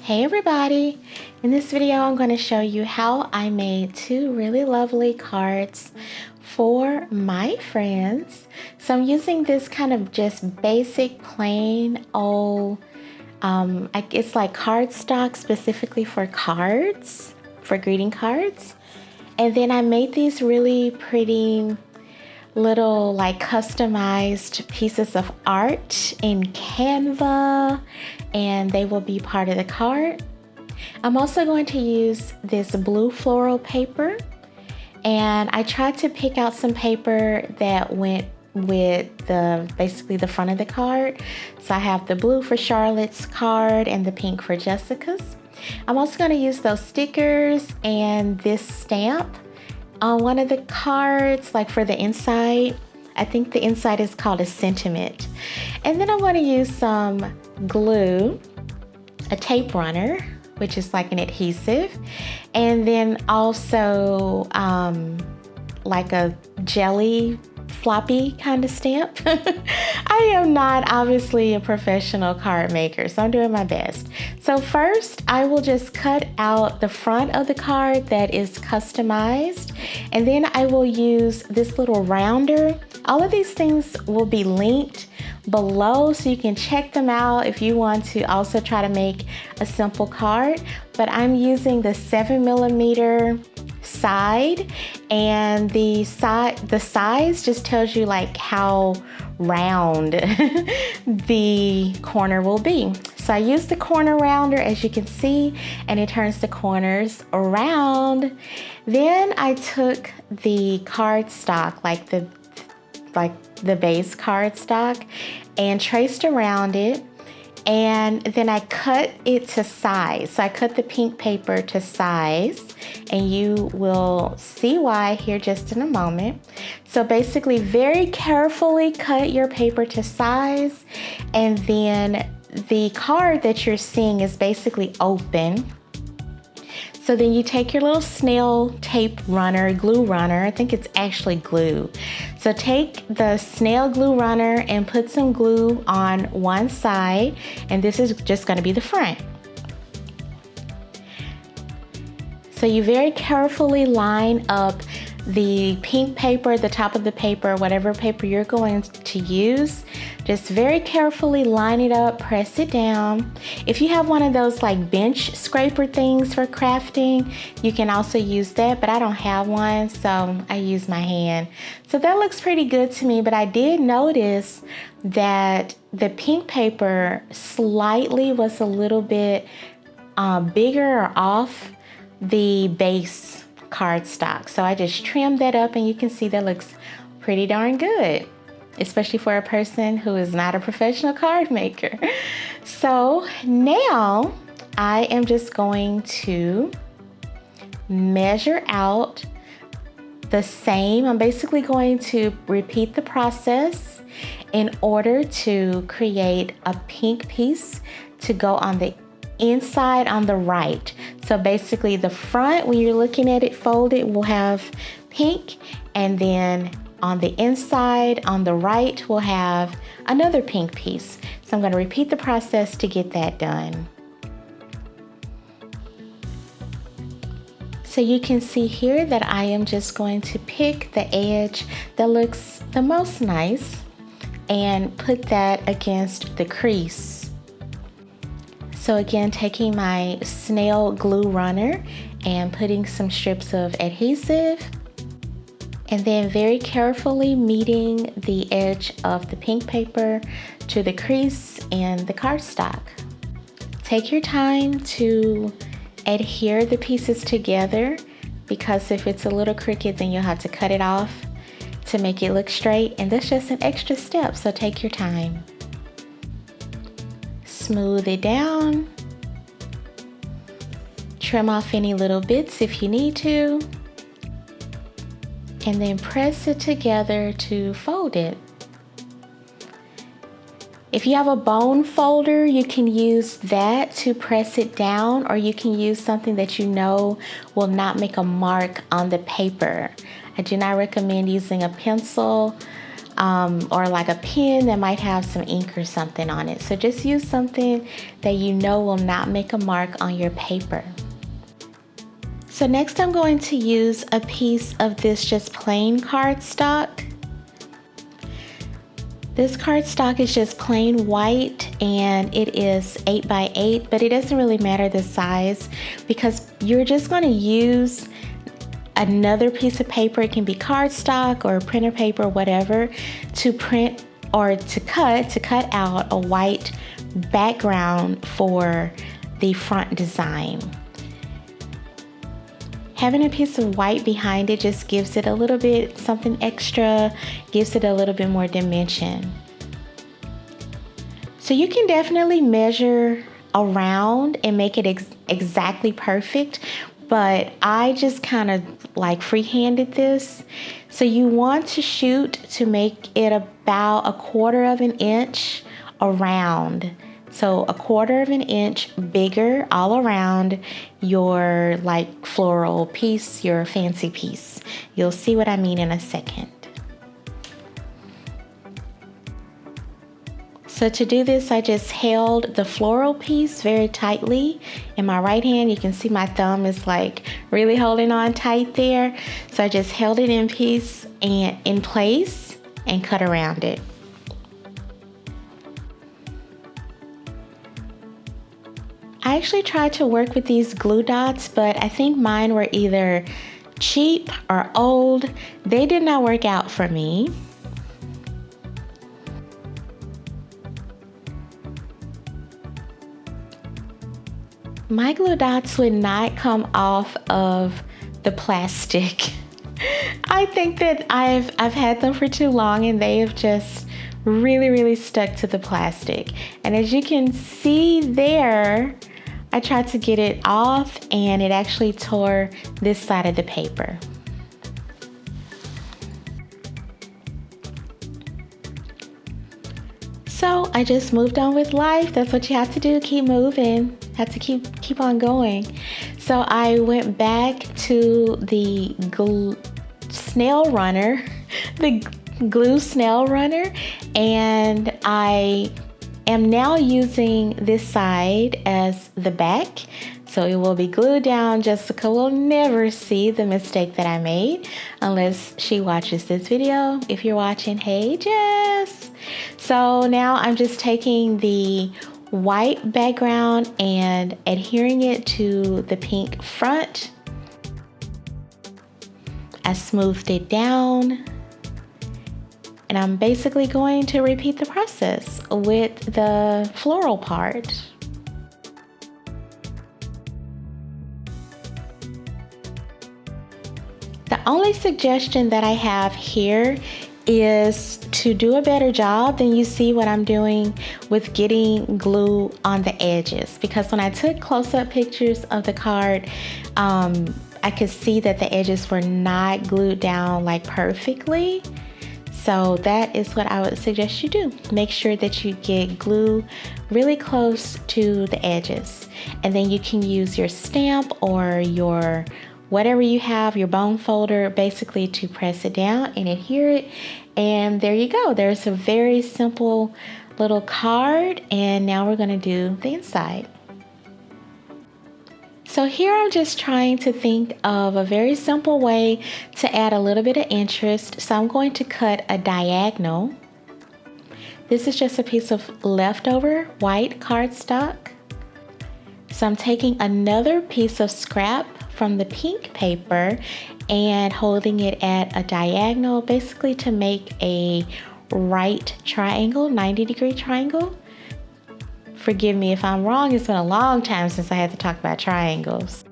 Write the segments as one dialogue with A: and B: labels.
A: Hey everybody! In this video I'm going to show you how I made two really lovely cards for my friends. So I'm using this kind of just basic plain old, it's like cardstock specifically for cards, for greeting cards. And then I made these really pretty little like customized pieces of art in Canva, and they will be part of the card. I'm also going to use this blue floral paper, and I tried to pick out some paper that went with basically the front of the card. So I have the blue for Charlotte's card and the pink for Jessica's. I'm also going to use those stickers and this stamp on one of the cards, like for the inside. I think the inside is called a sentiment. And then I'm going to use some glue, a tape runner, which is like an adhesive, and then also like a jelly floppy kind of stamp. I am not obviously a professional card maker, so I'm doing my best. So first I will just cut out the front of the card that is customized, and then I will use this little rounder. All of these things will be linked below so you can check them out if you want to also try to make a simple card. But I'm using the 7mm side, and the size just tells you like how round the corner will be. So I use the corner rounder, as you can see, and it turns the corners around. Then I took the cardstock, like the base cardstock, and traced around it, and then I cut it to size. So I cut the pink paper to size, and you will see why here just in a moment. So basically, very carefully cut your paper to size, and then the card that you're seeing is basically open. So then you take your little snail tape runner, glue runner, I think it's actually glue. So take the snail glue runner and put some glue on one side, and this is just going to be the front. So you very carefully line up the pink paper, the top of the paper, whatever paper you're going to use. Just very carefully line it up, press it down. If you have one of those like bench scraper things for crafting, you can also use that, but I don't have one, so I use my hand. So that looks pretty good to me, but I did notice that the pink paper slightly was a little bit bigger or off the base cardstock. So I just trimmed that up, and you can see that looks pretty darn good, especially for a person who is not a professional card maker. So now I am just going to measure out the same. I'm basically going to repeat the process in order to create a pink piece to go on the inside on the right. So basically the front, when you're looking at it folded, will have pink, and then on the inside on the right we'll have another pink piece. So I'm going to repeat the process to get that done. So you can see here that I am just going to pick the edge that looks the most nice and put that against the crease. So again, taking my snail glue runner and putting some strips of adhesive, and then very carefully meeting the edge of the pink paper to the crease and the cardstock. Take your time to adhere the pieces together, because if it's a little crooked, then you'll have to cut it off to make it look straight, and that's just an extra step, so take your time. Smooth it down. Trim off any little bits if you need to, and then press it together to fold it. If you have a bone folder, you can use that to press it down, or you can use something that you know will not make a mark on the paper. I do not recommend using a pencil or like a pen that might have some ink or something on it. So just use something that you know will not make a mark on your paper. So next I'm going to use a piece of this just plain cardstock. This cardstock is just plain white and it is 8 by 8, but it doesn't really matter the size because you're just going to use another piece of paper. It can be cardstock or printer paper, whatever, to print or to cut out a white background for the front design. Having a piece of white behind it just gives it a little bit something extra, gives it a little bit more dimension. So you can definitely measure around and make it exactly perfect, but I just kind of like freehanded this. So you want to shoot to make it about 1/4 of an inch around. So 1/4 of an inch bigger all around your like floral piece, your fancy piece. You'll see what I mean in a second. So to do this, I just held the floral piece very tightly in my right hand. You can see my thumb is like really holding on tight there. So I just held it in place and cut around it. I actually tried to work with these glue dots, but I think mine were either cheap or old. They did not work out for me. My glue dots would not come off of the plastic. I think that I've had them for too long and they have just really stuck to the plastic. And as you can see there, I tried to get it off and it actually tore this side of the paper. So I just moved on with life. That's what you have to do, keep moving. Have to keep on going. So I went back to the snail runner, the glue snail runner, and I am now using this side as the back. So it will be glued down. Jessica will never see the mistake that I made unless she watches this video. If you're watching, hey Jess. So now I'm just taking the white background and adhering it to the pink front. I smoothed it down. And I'm basically going to repeat the process with the floral part. The only suggestion that I have here is to do a better job than you see what I'm doing with getting glue on the edges. Because when I took close-up pictures of the card, I could see that the edges were not glued down like perfectly. So that is what I would suggest you do. Make sure that you get glue really close to the edges. And then you can use your stamp or your whatever you have, your bone folder, basically to press it down and adhere it. And there you go. There's a very simple little card. And now we're going to do the inside. So here I'm just trying to think of a very simple way to add a little bit of interest. So I'm going to cut a diagonal. This is just a piece of leftover white cardstock. So I'm taking another piece of scrap from the pink paper and holding it at a diagonal, basically to make a right triangle, 90-degree triangle. Forgive me if I'm wrong, it's been a long time since I had to talk about triangles.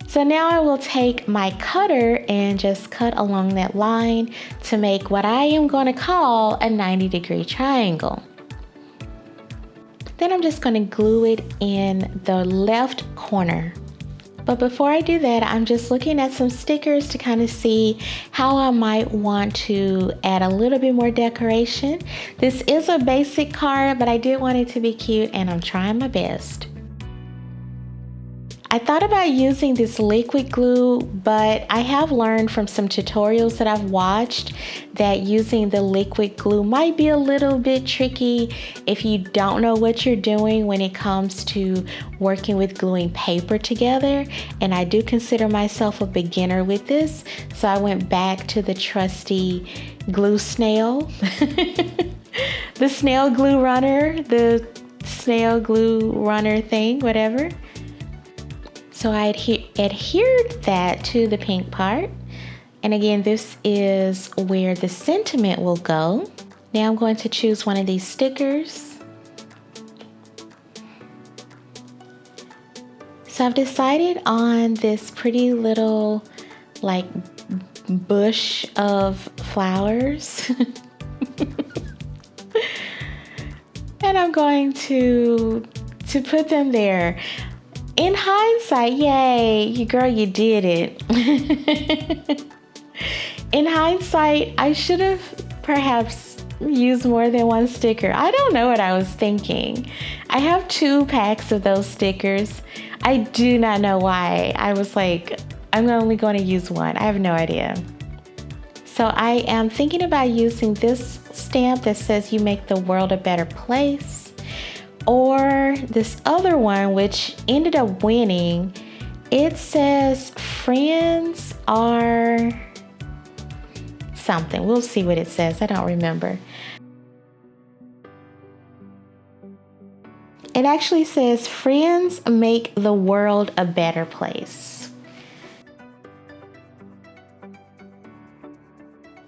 A: So now I will take my cutter and just cut along that line to make what I am going to call a 90-degree triangle. Then I'm just going to glue it in the left corner. But before I do that, I'm just looking at some stickers to kind of see how I might want to add a little bit more decoration. This is a basic card, but I did want it to be cute and I'm trying my best. I thought about using this liquid glue, but I have learned from some tutorials that I've watched that using the liquid glue might be a little bit tricky if you don't know what you're doing when it comes to working with gluing paper together. And I do consider myself a beginner with this, so I went back to the trusty glue snail, the snail glue runner, the snail glue runner thing, whatever. So I adhered that to the pink part. And again, this is where the sentiment will go. Now I'm going to choose one of these stickers. So I've decided on this pretty little like bush of flowers. And I'm going to put them there. In hindsight, yay, girl, you did it. In hindsight, I should have perhaps used more than one sticker. I don't know what I was thinking. I have 2 packs of those stickers. I do not know why. I was like, I'm only going to use one. I have no idea. So I am thinking about using this stamp that says you make the world a better place. Or this other one, which ended up winning. It says friends are something. We'll see what it says. I don't remember. It actually says friends make the world a better place.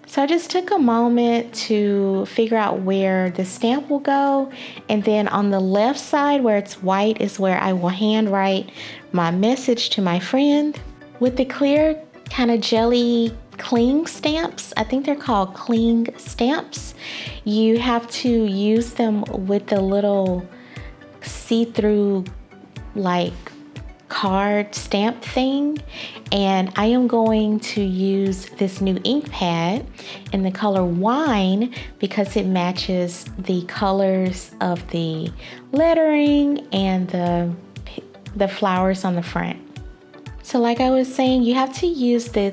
A: So I just took a moment to figure out where the stamp will go, and then on the left side where it's white is where I will handwrite my message to my friend. With the clear kind of jelly cling stamps, I think they're called cling stamps, you have to use them with the little see-through like card stamp thing, and I am going to use this new ink pad in the color wine because it matches the colors of the lettering and the flowers on the front. So like I was saying, you have to use the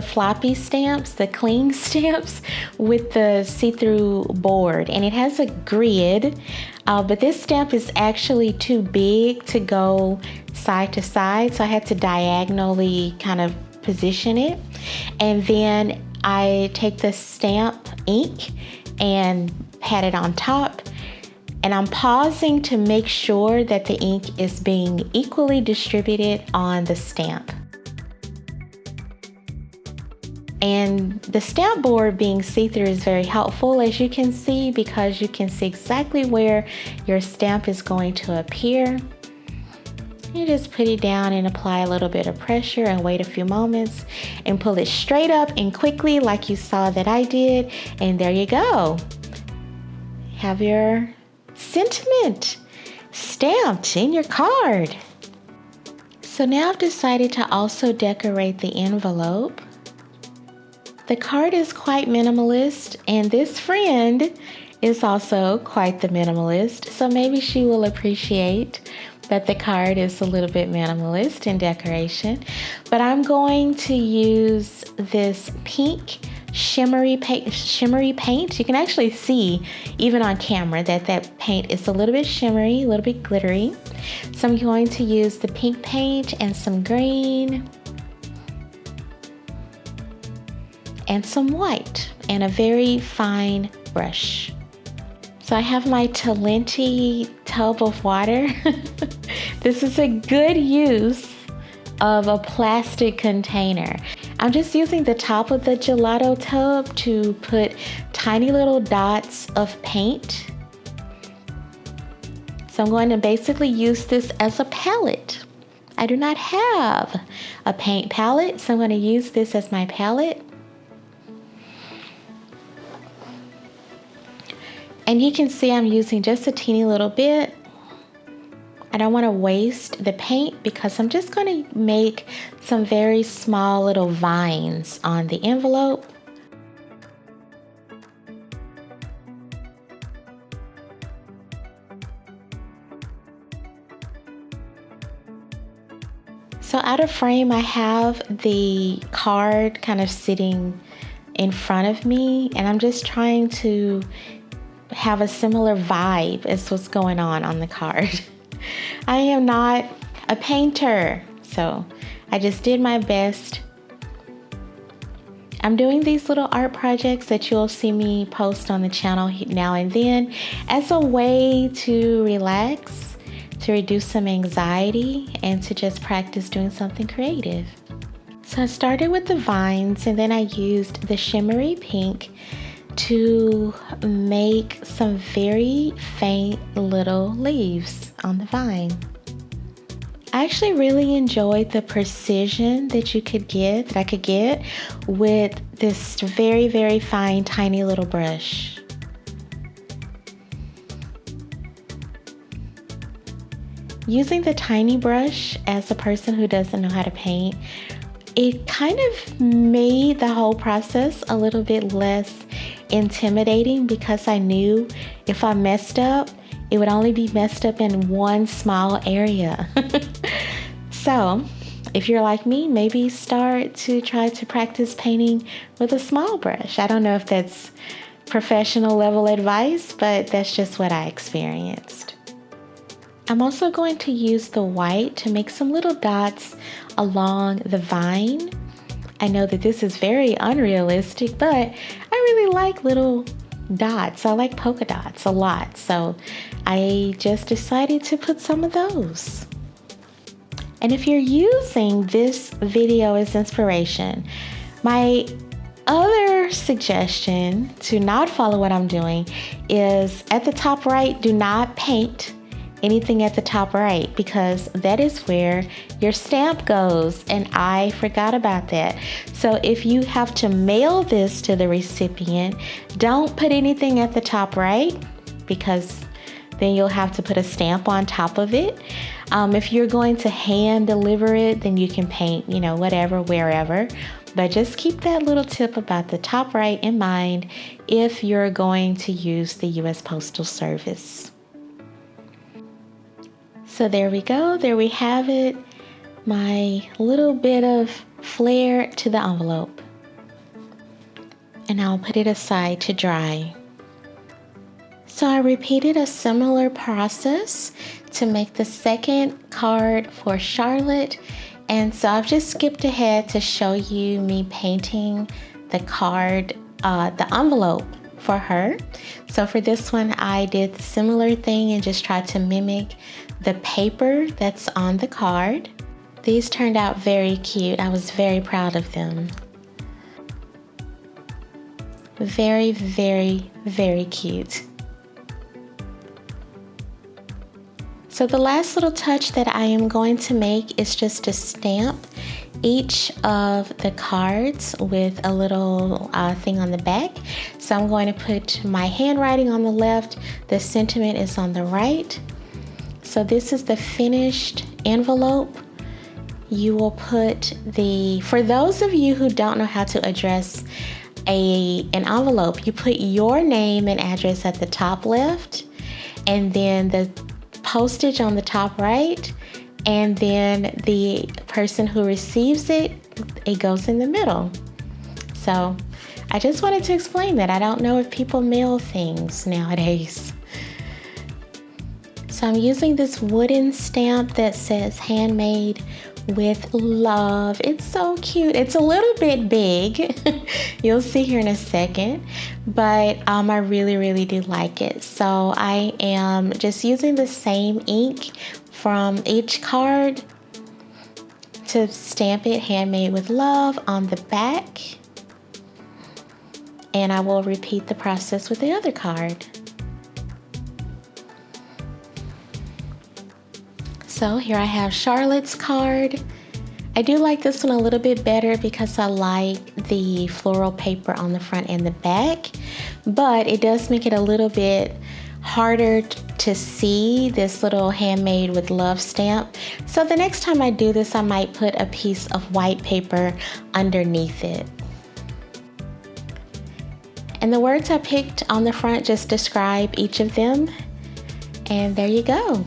A: floppy stamps, the cling stamps with the see-through board, and it has a grid, but this stamp is actually too big to go side to side, so I had to diagonally kind of position it. And then I take the stamp ink and pat it on top, and I'm pausing to make sure that the ink is being equally distributed on the stamp. And the stamp board being see-through is very helpful, as you can see, because you can see exactly where your stamp is going to appear. You just put it down and apply a little bit of pressure and wait a few moments and pull it straight up and quickly like you saw that I did, and there you go. Have your sentiment stamped in your card. So now I've decided to also decorate the envelope. The card is quite minimalist, and this friend is also quite the minimalist, so maybe she will appreciate that the card is a little bit minimalist in decoration. But I'm going to use this pink shimmery paint. You can actually see even on camera that paint is a little bit shimmery, a little bit glittery. So I'm going to use the pink paint and some green and some white and a very fine brush. So I have my Talenti tub of water. This is a good use of a plastic container. I'm just using the top of the gelato tub to put tiny little dots of paint. So I'm going to basically use this as a palette. I do not have a paint palette, so I'm going to use this as my palette. And you can see I'm using just a teeny little bit. I don't want to waste the paint because I'm just going to make some very small little vines on the envelope. So out of frame, I have the card kind of sitting in front of me, and I'm just trying to have a similar vibe as what's going on the card. I am not a painter, so I just did my best. I'm doing these little art projects that you'll see me post on the channel now and then as a way to relax, to reduce some anxiety, and to just practice doing something creative. So I started with the vines, and then I used the shimmery pink to make some very faint little leaves on the vine. I actually really enjoyed the precision that I could get with this very, very fine, tiny little brush. Using the tiny brush as a person who doesn't know how to paint, it kind of made the whole process a little bit less intimidating because I knew if I messed up, it would only be messed up in one small area. So if you're like me, maybe start to try to practice painting with a small brush. I don't know if that's professional level advice, but that's just what I experienced. I'm also going to use the white to make some little dots along the vine. I know that this is very unrealistic, but I really like little dots. I like polka dots a lot, so I just decided to put some of those. And if you're using this video as inspiration, my other suggestion to not follow what I'm doing is at the top right, do not paint anything at the top right, because that is where your stamp goes, and I forgot about that. So if you have to mail this to the recipient, don't put anything at the top right, because then you'll have to put a stamp on top of it. If you're going to hand deliver it, then you can paint, whatever, wherever. But just keep that little tip about the top right in mind if you're going to use the U.S. Postal Service. So there we go. There we have it. My little bit of flair to the envelope. And I'll put it aside to dry. So I repeated a similar process to make the second card for Charlotte. And so I've just skipped ahead to show you me painting the card, the envelope for her. So for this one, I did the similar thing and just tried to mimic the paper that's on the card. These turned out very cute. I was very proud of them. Very, very, very cute. So the last little touch that I am going to make is just to stamp each of the cards with a little thing on the back. So I'm going to put my handwriting on the left, the sentiment is on the right. So this is the finished envelope. You will put for those of you who don't know how to address an envelope, you put your name and address at the top left, and then the postage on the top right, and then the person who receives it goes in the middle. So I just wanted to explain that. I don't know if people mail things nowadays. So I'm using this wooden stamp that says handmade with love. It's so cute. It's a little bit big. You'll see here in a second, but I really, really do like it. So I am just using the same ink from each card to stamp it handmade with love on the back. And I will repeat the process with the other card. So here I have Charlotte's card. I do like this one a little bit better because I like the floral paper on the front and the back, but it does make it a little bit harder to see this little handmade with love stamp. So the next time I do this, I might put a piece of white paper underneath it. And the words I picked on the front just describe each of them. And there you go.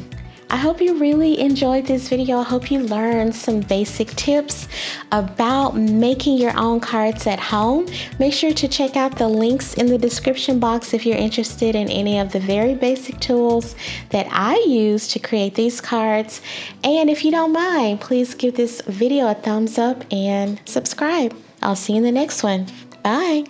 A: I hope you really enjoyed this video. I hope you learned some basic tips about making your own cards at home. Make sure to check out the links in the description box if you're interested in any of the very basic tools that I use to create these cards. And if you don't mind, please give this video a thumbs up and subscribe. I'll see you in the next one. Bye.